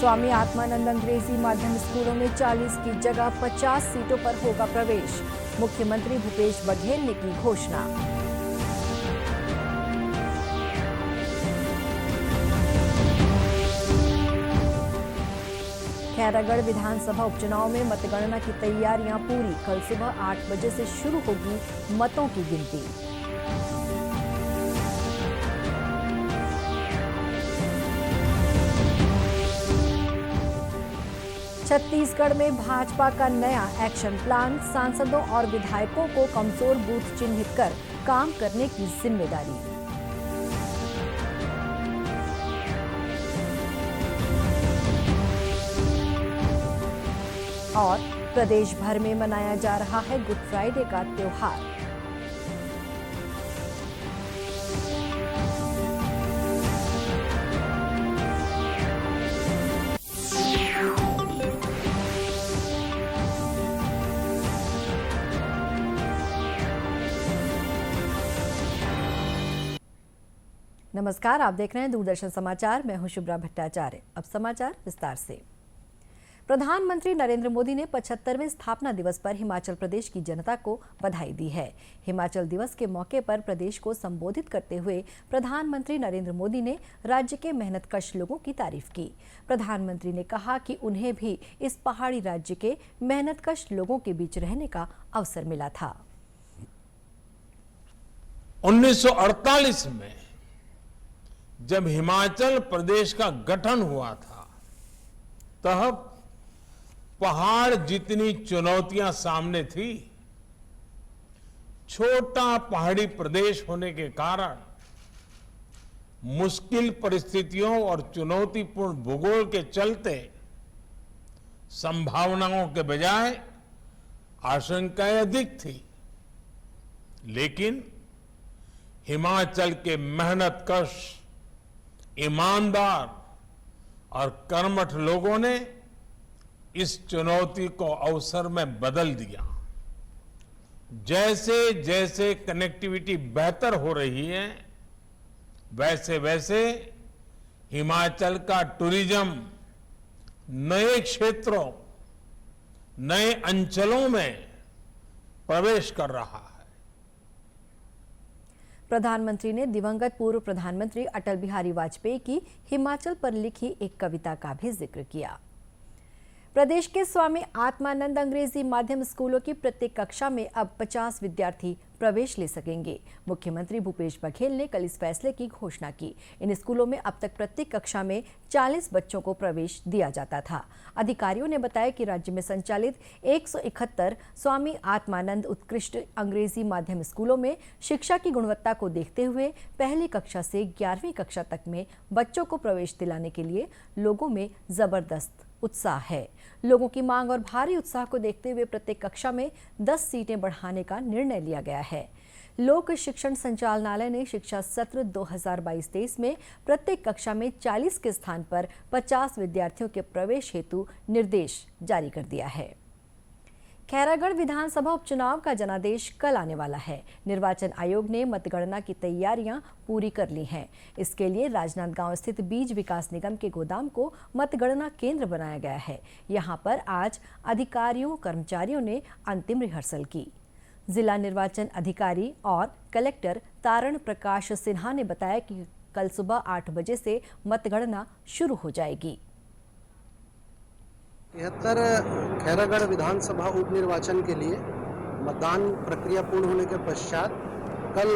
स्वामी आत्मानंद अंग्रेजी माध्यम स्कूलों में 40 की जगह 50 सीटों पर होगा प्रवेश। मुख्यमंत्री भूपेश बघेल ने की घोषणा। खैरागढ़ विधानसभा उपचुनाव में मतगणना की तैयारियां पूरी। कल सुबह 8 बजे से शुरू होगी मतों की गिनती। छत्तीसगढ़ में भाजपा का नया एक्शन प्लान, सांसदों और विधायकों को कमजोर बूथ चिन्हित कर काम करने की जिम्मेदारी। और प्रदेश भर में मनाया जा रहा है गुड फ्राइडे का त्योहार। नमस्कार, आप देख रहे हैं दूरदर्शन समाचार। मैं हूं शुभ्रा भट्टाचार्य। अब समाचार विस्तार से। प्रधानमंत्री नरेंद्र मोदी ने 75वें स्थापना दिवस पर हिमाचल प्रदेश की जनता को बधाई दी है। हिमाचल दिवस के मौके पर प्रदेश को संबोधित करते हुए प्रधानमंत्री नरेंद्र मोदी ने राज्य के मेहनतकश लोगों की तारीफ की। प्रधानमंत्री ने कहा कि उन्हें भी इस पहाड़ी राज्य के मेहनतकश लोगों के बीच रहने का अवसर मिला था। 1948 में जब हिमाचल प्रदेश का गठन हुआ था, तब पहाड़ जितनी चुनौतियां सामने थी। छोटा पहाड़ी प्रदेश होने के कारण मुश्किल परिस्थितियों और चुनौतीपूर्ण भूगोल के चलते संभावनाओं के बजाय आशंकाएं अधिक थी। लेकिन हिमाचल के मेहनतकश, ईमानदार और कर्मठ लोगों ने इस चुनौती को अवसर में बदल दिया। जैसे जैसे कनेक्टिविटी बेहतर हो रही है, वैसे वैसे हिमाचल का टूरिज्म नए क्षेत्रों, नए अंचलों में प्रवेश कर रहा है। प्रधानमंत्री ने दिवंगत पूर्व प्रधानमंत्री अटल बिहारी वाजपेयी की हिमाचल पर लिखी एक कविता का भी जिक्र किया। प्रदेश के स्वामी आत्मानंद अंग्रेजी माध्यम स्कूलों की प्रत्येक कक्षा में अब 50 विद्यार्थी प्रवेश ले सकेंगे। मुख्यमंत्री भूपेश बघेल ने कल इस फैसले की घोषणा की। इन स्कूलों में अब तक प्रत्येक कक्षा में 40 बच्चों को प्रवेश दिया जाता था। अधिकारियों ने बताया कि राज्य में संचालित 171 स्वामी आत्मानंद उत्कृष्ट अंग्रेजी माध्यम स्कूलों में शिक्षा की गुणवत्ता को देखते हुए पहली कक्षा से 11वीं कक्षा तक में बच्चों को प्रवेश दिलाने के लिए लोगों में जबरदस्त उत्साह है। लोगों की मांग और भारी उत्साह को देखते हुए प्रत्येक कक्षा में 10 सीटें बढ़ाने का निर्णय लिया गया है। लोक शिक्षण संचालनालय ने शिक्षा सत्र 2022-23 में प्रत्येक कक्षा में 40 के स्थान पर 50 विद्यार्थियों के प्रवेश हेतु निर्देश जारी कर दिया है। खैरागढ़ विधानसभा उपचुनाव का जनादेश कल आने वाला है। निर्वाचन आयोग ने मतगणना की तैयारियां पूरी कर ली हैं। इसके लिए राजनांदगांव स्थित बीज विकास निगम के गोदाम को मतगणना केंद्र बनाया गया है। यहां पर आज अधिकारियों कर्मचारियों ने अंतिम रिहर्सल की। जिला निर्वाचन अधिकारी और कलेक्टर तारण प्रकाश सिन्हा ने बताया कि कल सुबह 8 बजे से मतगणना शुरू हो जाएगी। 73 खैरागढ़ विधानसभा उप निर्वाचन के लिए मतदान प्रक्रिया पूर्ण होने के पश्चात कल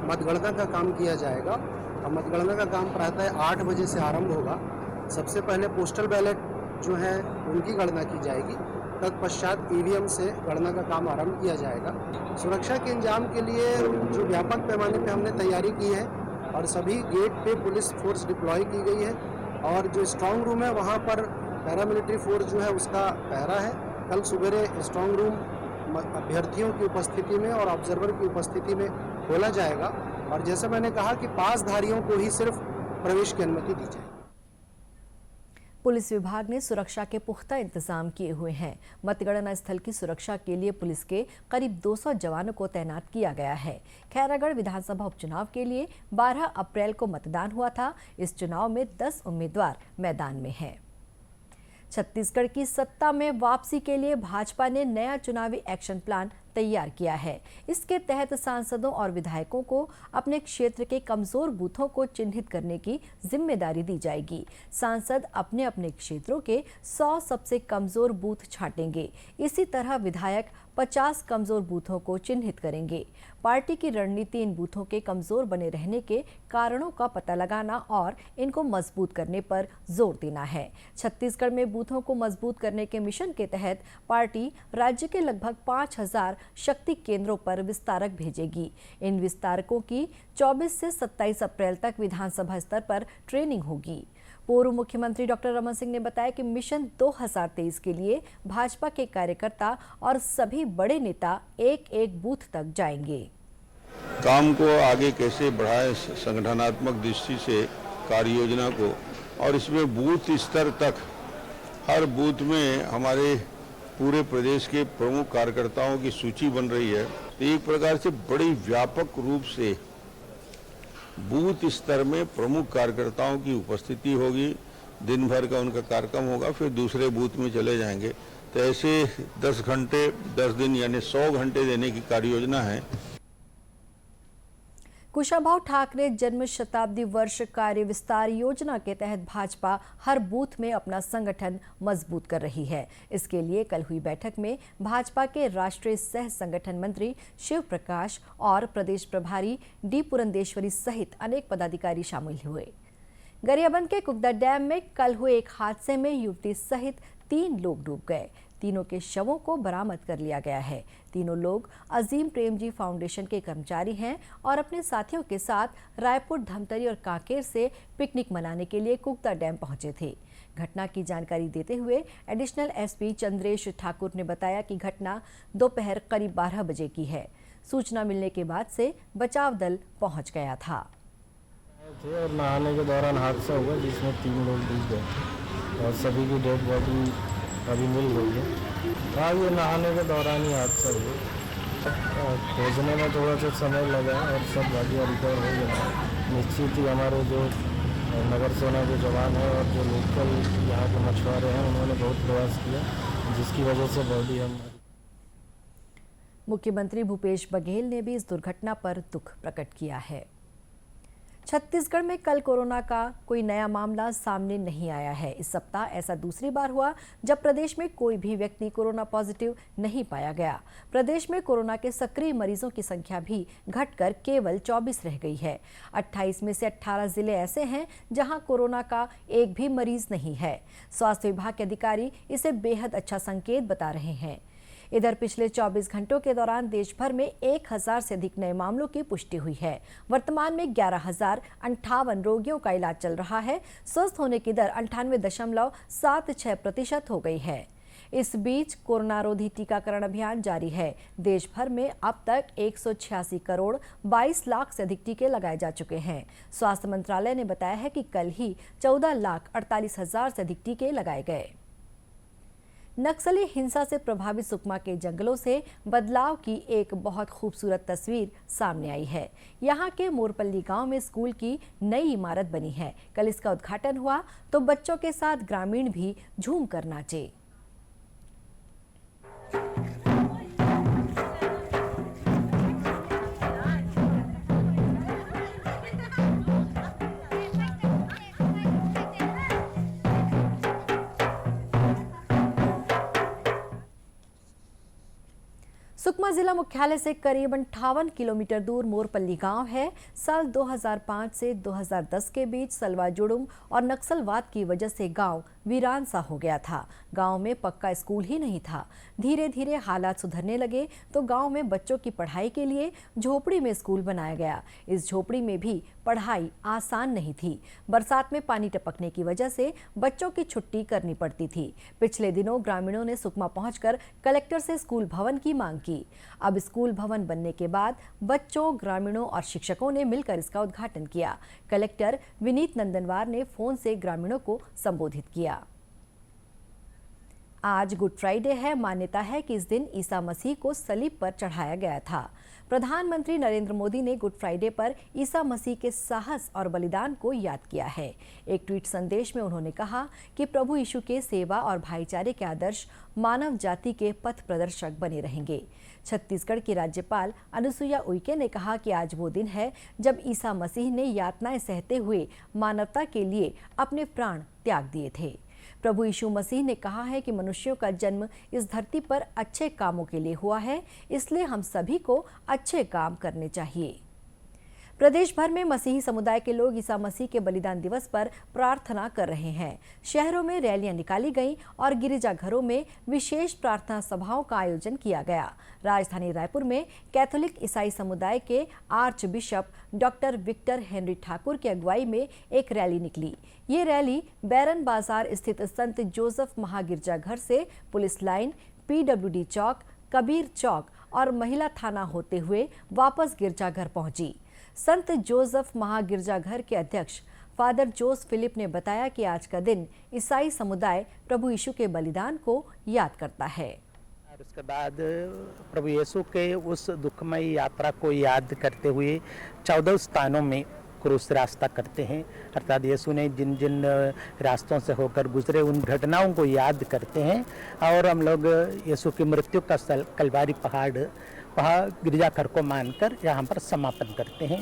मतगणना का काम किया जाएगा। और मतगणना का काम प्रातः 8 बजे से आरंभ होगा। सबसे पहले पोस्टल बैलेट जो है उनकी गणना की जाएगी। तत्पश्चात ईवीएम से गणना का काम आरंभ किया जाएगा। सुरक्षा के इंतजाम के लिए जो व्यापक पैमाने पर हमने तैयारी की है और सभी गेट पे पुलिस फोर्स डिप्लॉय की गई है। और जो स्ट्रांग रूम है वहाँ पर पैरामिलिट्री फोर्स जो है उसका पहरा है। कल सुबह स्ट्रांग रूम अभ्यर्थियों की उपस्थिति में और ऑब्जर्वर की उपस्थिति में खोला जाएगा। और जैसे मैंने कहा कि पासधारियों को ही सिर्फ प्रवेश की अनुमति दी जाएगी। पुलिस विभाग ने सुरक्षा के पुख्ता इंतजाम किए हुए हैं। मतगणना स्थल की सुरक्षा के लिए पुलिस के करीब 200 जवानों को तैनात किया गया है। खैरागढ़ विधानसभा उपचुनाव के लिए 12 अप्रैल को मतदान हुआ था। इस चुनाव में 10 उम्मीदवार मैदान में हैं। छत्तीसगढ़ की सत्ता में वापसी के लिए भाजपा ने नया चुनावी एक्शन प्लान तैयार किया है। इसके तहत सांसदों और विधायकों को अपने क्षेत्र के कमजोर बूथों को चिन्हित करने की जिम्मेदारी दी जाएगी। सांसद अपने अपने क्षेत्रों के 100 सबसे कमजोर बूथ छांटेंगे। इसी तरह विधायक 50 कमजोर बूथों को चिन्हित करेंगे। पार्टी की रणनीति इन बूथों के कमजोर बने रहने के कारणों का पता लगाना और इनको मजबूत करने पर जोर देना है। छत्तीसगढ़ में बूथों को मजबूत करने के मिशन के तहत पार्टी राज्य के लगभग 5000 शक्ति केंद्रों पर विस्तारक भेजेगी। इन विस्तारकों की 24 से 27 अप्रैल तक विधानसभा स्तर पर ट्रेनिंग होगी। पूर्व मुख्यमंत्री डॉक्टर रमन सिंह ने बताया कि मिशन 2023 के लिए भाजपा के कार्यकर्ता और सभी बड़े नेता एक-एक बूथ तक जाएंगे। काम को आगे कैसे बढ़ाएं संगठनात्मक दृष्टि से कार्य योजना को, और इसमें बूथ स्तर तक हर बूथ में हमारे पूरे प्रदेश के प्रमुख कार्यकर्ताओं की सूची बन रही है। एक प्रकार से बड़ी व्यापक रूप से बूथ स्तर में प्रमुख कार्यकर्ताओं की उपस्थिति होगी। दिन भर का उनका कार्यक्रम होगा, फिर दूसरे बूथ में चले जाएंगे। तो ऐसे 10 घंटे 10 दिन यानी 100 घंटे देने की कार्य योजना है। कुशाभाऊ ठाकरे जन्म शताब्दी वर्ष कार्य विस्तार योजना के तहत भाजपा हर बूथ में अपना संगठन मजबूत कर रही है। इसके लिए कल हुई बैठक में भाजपा के राष्ट्रीय सह संगठन मंत्री शिव प्रकाश और प्रदेश प्रभारी डी पुरंदेश्वरी सहित अनेक पदाधिकारी शामिल हुए। गरियाबंद के कुकदा डैम में कल हुए एक हादसे में युवती सहित 3 लोग डूब गए। तीनों के शवों को बरामद कर लिया गया है। तीनों लोग अजीम प्रेमजी फाउंडेशन के कर्मचारी हैं और अपने साथियों के साथ रायपुर, धमतरी और कांकेर से पिकनिक मनाने के लिए कुकदा डैम पहुंचे थे। घटना की जानकारी देते हुए एडिशनल एसपी चंद्रेश ठाकुर ने बताया कि घटना दोपहर करीब 12 बजे की है। सूचना मिलने के बाद से बचाव दल पहुंच गया था। और नहाने के दौरान हादसा हुआ जिसमें 3 लोग डूब गए और सभी की डेड बॉडी अभी मिल गई है। हाँ, ये नहाने के दौरान ही हादसा हुआ। खोजने में थोड़ा सा समय लगा और सब गाड़ियाँ रिकवर हो गई। निश्चित ही हमारे जो नगर सेना के जवान हैं और जो लोकल यहाँ के मछुआरे हैं उन्होंने बहुत प्रयास किया, जिसकी वजह से बॉडी हम। मुख्यमंत्री भूपेश बघेल ने भी इस दुर्घटना पर दुख प्रकट किया है। छत्तीसगढ़ में कल कोरोना का कोई नया मामला सामने नहीं आया है। इस सप्ताह ऐसा दूसरी बार हुआ जब प्रदेश में कोई भी व्यक्ति कोरोना पॉजिटिव नहीं पाया गया। प्रदेश में कोरोना के सक्रिय मरीजों की संख्या भी घटकर केवल 24 रह गई है। 28 में से 18 जिले ऐसे हैं जहां कोरोना का एक भी मरीज नहीं है। स्वास्थ्य विभाग के अधिकारी इसे बेहद अच्छा संकेत बता रहे हैं। इधर पिछले 24 घंटों के दौरान देश भर में 1000 से अधिक नए मामलों की पुष्टि हुई है। वर्तमान में 11,058 रोगियों का इलाज चल रहा है। स्वस्थ होने की दर 98.76% हो गई है। इस बीच कोरोना रोधी टीकाकरण अभियान जारी है। देश भर में अब तक 186 करोड़ 22 लाख से अधिक टीके लगाए जा चुके हैं। स्वास्थ्य मंत्रालय ने बताया है कि कल ही 14,48,000 से अधिक टीके लगाए गए। नक्सली हिंसा से प्रभावित सुकमा के जंगलों से बदलाव की एक बहुत खूबसूरत तस्वीर सामने आई है। यहाँ के मोरपल्ली गांव में स्कूल की नई इमारत बनी है। कल इसका उद्घाटन हुआ तो बच्चों के साथ ग्रामीण भी झूम कर नाचे। सुकमा जिला मुख्यालय से करीब 58 किलोमीटर दूर मोरपल्ली गांव है। साल 2005 से 2010 के बीच सलवा जुड़ुम और नक्सलवाद की वजह से गांव वीरान सा हो गया था। गांव में पक्का स्कूल ही नहीं था। धीरे धीरे हालात सुधरने लगे तो गांव में बच्चों की पढ़ाई के लिए झोपड़ी में स्कूल बनाया गया। इस झोपड़ी में भी पढ़ाई आसान नहीं थी। बरसात में पानी टपकने की वजह से बच्चों की छुट्टी करनी पड़ती थी। पिछले दिनों ग्रामीणों ने सुकमा पहुंचकर कलेक्टर से स्कूल भवन की मांग की। अब स्कूल भवन बनने के बाद बच्चों, ग्रामीणों और शिक्षकों ने मिलकर इसका उद्घाटन किया। कलेक्टर विनीत नंदनवार ने फोन से ग्रामीणों को संबोधित किया। आज गुड फ्राइडे है। मान्यता है कि इस दिन ईसा मसीह को सलीब पर चढ़ाया गया था। प्रधानमंत्री नरेंद्र मोदी ने गुड फ्राइडे पर ईसा मसीह के साहस और बलिदान को याद किया है। एक ट्वीट संदेश में उन्होंने कहा कि प्रभु यीशु के सेवा और भाईचारे के आदर्श मानव जाति के पथ प्रदर्शक बने रहेंगे। छत्तीसगढ़ की राज्यपाल अनुसुईया उइके ने कहा कि आज वो दिन है जब ईसा मसीह ने यातनाएं सहते हुए मानवता के लिए अपने प्राण त्याग दिए थे। प्रभु यीशु मसीह ने कहा है कि मनुष्यों का जन्म इस धरती पर अच्छे कामों के लिए हुआ है, इसलिए हम सभी को अच्छे काम करने चाहिए। प्रदेश भर में मसीही समुदाय के लोग ईसा मसीह के बलिदान दिवस पर प्रार्थना कर रहे हैं। शहरों में रैलियां निकाली गईं और गिरिजाघरों में विशेष प्रार्थना सभाओं का आयोजन किया गया। राजधानी रायपुर में कैथोलिक ईसाई समुदाय के archbishop doctor Victor Henry Thakur की अगुवाई में एक रैली निकली। ये रैली बैरन बाजार स्थित संत जोसेफ महागिरजाघर से पुलिस लाइन, PWD चौक, कबीर चौक और महिला थाना होते हुए वापस गिरजाघर पहुंची। संत जोसेफ महागिरजाघर के अध्यक्ष फादर जोस फिलिप ने बताया कि आज का दिन ईसाई समुदाय प्रभु यीशु के बलिदान को याद करता है। और उसके बाद प्रभु यीशु के उस दुखमयी यात्रा को याद करते हुए 14 स्थानों में क्रूस रास्ता करते हैं। अर्थात यीशु ने जिन जिन रास्तों से होकर गुजरे उन घटनाओं को याद करते हैं और हम लोग यीशु की मृत्यु का स्थल कलवारी पहाड़ वहाँ गिरजाघर को मानकर यहाँ पर समापन करते हैं।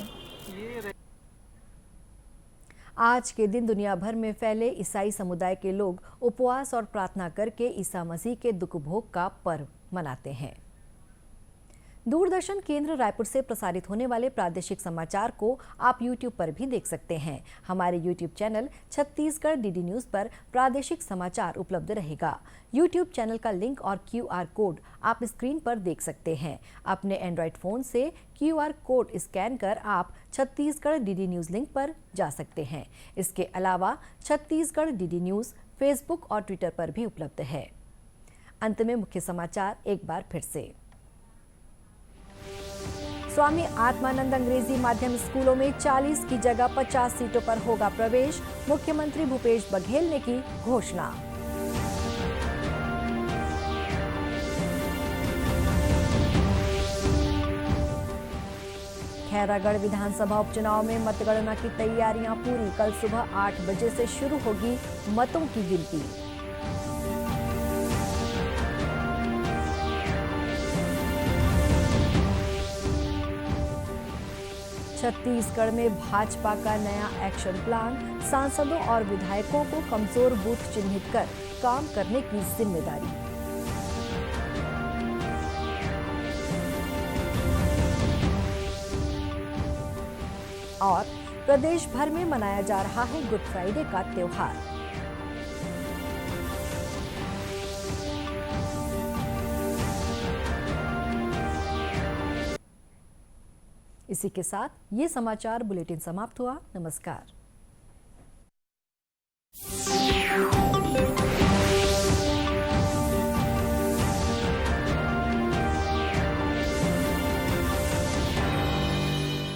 आज के दिन दुनिया भर में फैले ईसाई समुदाय के लोग उपवास और प्रार्थना करके ईसा मसीह के दुख भोग का पर्व मनाते हैं। दूरदर्शन केंद्र रायपुर से प्रसारित होने वाले प्रादेशिक समाचार को आप YouTube पर भी देख सकते हैं। हमारे YouTube channel Chhattisgarh DD news पर प्रादेशिक समाचार उपलब्ध रहेगा। YouTube चैनल का लिंक और QR कोड आप स्क्रीन पर देख सकते हैं। अपने एंड्रॉयड फ़ोन से QR कोड स्कैन कर आप छत्तीसगढ़ DD न्यूज़ लिंक पर जा सकते हैं। इसके अलावा छत्तीसगढ़ DD न्यूज़ फेसबुक और ट्विटर पर भी उपलब्ध है। अंत में मुख्य समाचार एक बार फिर से। स्वामी आत्मानंद अंग्रेजी माध्यम स्कूलों में 40 की जगह 50 सीटों पर होगा प्रवेश। मुख्यमंत्री भूपेश बघेल ने की घोषणा। खैरागढ़ विधानसभा उपचुनाव में मतगणना की तैयारियां पूरी। कल सुबह 8 बजे से शुरू होगी मतों की गिनती। छत्तीसगढ़ में भाजपा का नया एक्शन प्लान। सांसदों और विधायकों को कमजोर बूथ चिन्हित कर काम करने की जिम्मेदारी। और प्रदेश भर में मनाया जा रहा है गुड फ्राइडे का त्योहार। इसी के साथ ये समाचार बुलेटिन समाप्त हुआ। नमस्कार।